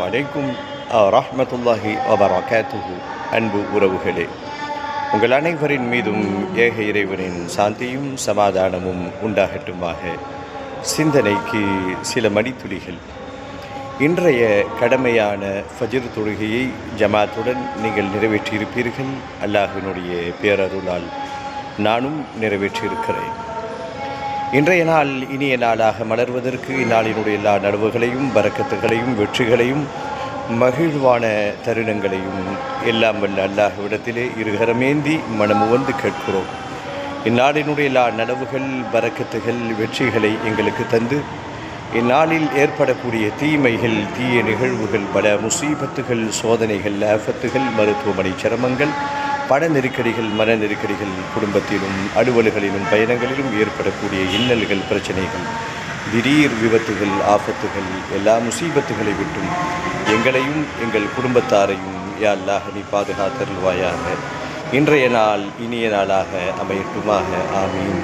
அலைக்கும் ரஹ்மத்துல்லாஹி வபரகாத்துஹு. அன்பு உறவுகளே, உங்கள் அனைவரின் மீதும் ஏக இறைவனின் சாந்தியும் சமாதானமும் உண்டாகட்டுமாக. சிந்தனைக்கு சில மணித்துளிகள். இன்றைய கடமையான ஃபஜ்ர் தொழுகையை ஜமாத்துடன் நீங்கள் நிறைவேற்றியிருப்பீர்கள். அல்லாஹ்வினுடைய பேரருளால் நானும் நிறைவேற்றியிருக்கிறேன். இன்றைய நாள் இனிய நாளாக மலர்வதற்கு இந்நாளினுடைய எல்லா நனவுகளையும் பரக்கத்துகளையும் வெற்றிகளையும் மகிழ்வான தருணங்களையும் எல்லாம் வல்ல அல்லாஹ்விடத்திலே இருகரமேந்தி மனமுவந்து கேட்கிறோம். இந்நாளினுடைய எல்லா நனவுகள் பரக்கத்துகள் வெற்றிகளை எங்களுக்கு தந்து இந்நாளில் ஏற்படக்கூடிய தீமைகள் தீய நிகழ்வுகள் பல முசீபத்துகள் சோதனைகள் ஆஃபத்துகள் மருத்துவமனை சிரமங்கள் பண நெருக்கடிகள் மன நெருக்கடிகள் குடும்பத்திலும் அலுவல்களிலும் பயணங்களிலும் ஏற்படக்கூடிய இன்னல்கள் பிரச்சனைகள் திடீர் விபத்துகள் ஆபத்துகள் எல்லா முசீபத்துகளை விட்டும் எங்களையும் எங்கள் குடும்பத்தாரையும் யா அல்லாஹ் நீ பாதுகாத்தருள்வாயாக. இன்றைய நாள் இனிய நாளாக அமையட்டுமாக. ஆமீன்.